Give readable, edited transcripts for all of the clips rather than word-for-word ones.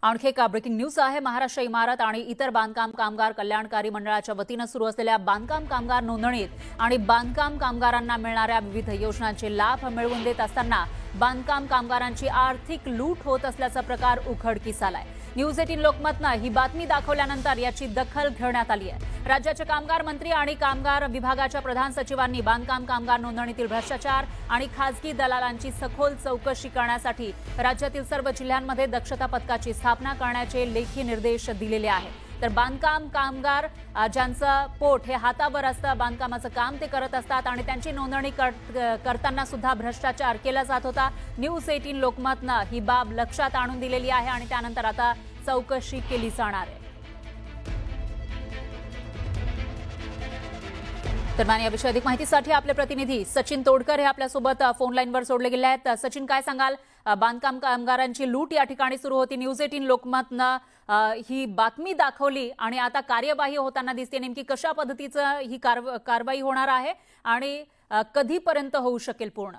आणखी एक breaking news आहे। महाराष्ट्र इमारत आणि इतर बांधकाम कामगार कल्याणकारी मंडळाच्या वतीने सुरू असलेल्या बांधकाम कामगार नोंदणीत आणि बांधकाम कामगारांना मिळणाऱ्या विविध योजनांचे लाभ मिळवून देत असताना बांधकाम कामगारांची आर्थिक लूट होत असल्याचा प्रकार उघडकीस आलाय। न्यूज 18 लोकमतने ही बातमी दाखवल्यानंतर याची दखल घेण्यात आली आहे। राज्याचे कामगार मंत्री आणि कामगार विभागाच्या प्रधान सचिवांनी बांधकाम कामगार नोंदणीतील भ्रष्टाचार आणि खासगी दलालांची सखोल चौकशी करण्यासाठी राज्यातील सर्व जिल्ह्यांमध्ये दक्षता पथकाची स्थापना करण्याचे लेखी निर्देश दिलेले आहेत। तर बांधकाम कामगार ज्यांचं पोट हे हातावर असतं, बांधकामाचं काम ते करत असतात आणि त्यांची नोंदणी करताना सुद्धा भ्रष्टाचार केला जात होता। न्यूज 18 लोकमतने ही बाब लक्षात आणून दिलेली आहे आणि त्यानंतर आता चौकशी केली जाणार आहे। दरम्यान याविषयी अधिक माहितीसाठी आपले प्रतिनिधी सचिन तोडकर हे आपल्यासोबत फोन लाईनवर जोडले गेले आहेत। सचिन, काय सांगाल? बांधकाम कामगारांची लूट या ठिकाणी सुरू होती। न्यूज 18 लोकमतने ही बातमी दाखवली आणि आता कार्यवाही होताना दिसते। नेमकी कशा पद्धतीचं ही कारवाई होणार आहे आणि कधीपर्यंत होऊ शकेल पूर्ण?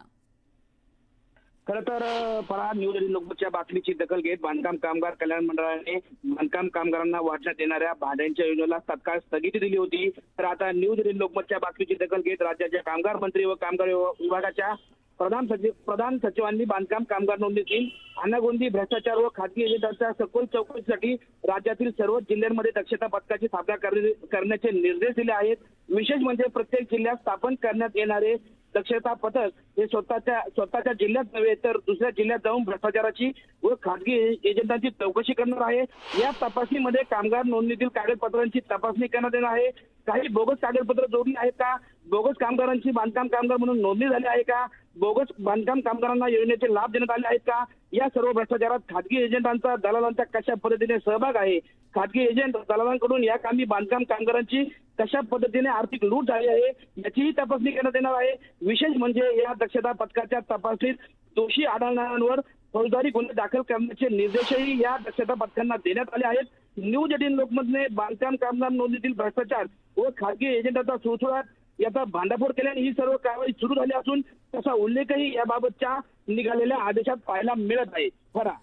खरं तर फरार न्यूज 18 लोकमतच्या बातमीची दखल घेत बांधकाम कामगार कल्याण मंडळाने बांधकाम कामगारांना वाटण्यात येणाऱ्या भाड्यांच्या योजनेला तत्काळ स्थगिती दिली होती। तर आता न्यूज 18 लोकमतच्या बातमीची दखल घेत राज्याच्या कामगार मंत्री व कामगार विभागाच्या प्रधान सचिवांनी बांधकाम कामगार नोंदणीतील अनागोंदी भ्रष्टाचार व खासगी एजंटांच्या सखोल चौकशीसाठी राज्यातील सर्व जिल्ह्यांमध्ये दक्षता पथकाची स्थापना करण्याचे निर्देश दिले आहेत। विशेष म्हणजे प्रत्येक जिल्ह्यात स्थापन करण्यात येणारे दक्षता पथक हे स्वतःच्या जिल्ह्यात नव्हे तर दुसऱ्या जिल्ह्यात जाऊन भ्रष्टाचाराची व खासगी एजंटांची चौकशी करणार आहे। या तपासणीमध्ये कामगार नोंदणीतील कागदपत्रांची तपासणी करण्यात येणार आहे। काही बोगस कागदपत्र जोडली आहेत का? बोगस कामगारांची बांधकाम कामगार म्हणून नोंदणी झाली आहे का? बोगस बांधकाम कामगारांना योजनेचे लाभ देण्यात आले आहेत का? या सर्व भ्रष्टाचारात खासगी एजंटांचा दलालांचा कशा पद्धतीने सहभाग आहे? खासगी एजंट दलालांकडून या कामी बांधकाम कामगारांची कशा पद्धतीने आर्थिक लूट झाली आहे याचीही तपासणी करण्यात येणार आहे। विशेष म्हणजे या दक्षता पथकाच्या तपासणीत दोषी आढळणाऱ्यांवर फौजदारी गुन्हे दाखल करण्याचे निर्देशही या दक्षता पथकांना देण्यात आले आहेत। न्यूज 18 लोकमतने बांधकाम कामगार नोंदणीतील भ्रष्टाचार व खासगी एजंटांचा सुळसुळाट याचा भांडाफोड केल्याने ही सर्व कारवाई सुरू झाली असून तसा उल्लेखही याबाबतच्या निघालेल्या आदेशात पाहायला मिळत आहे। फरा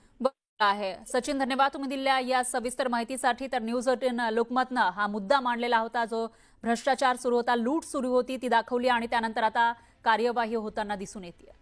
आहे सचिन, धन्यवाद तुम्ही दिलेल्या या सविस्तर माहितीसाठी। तर न्यूज 18 लोकमतने हा मुद्दा मांडलेला होता, जो भ्रष्टाचार सुरू होता, लूट सुरू होती ती दाखवली आणि त्यानंतर आता कार्यवाही होताना दिसून येते।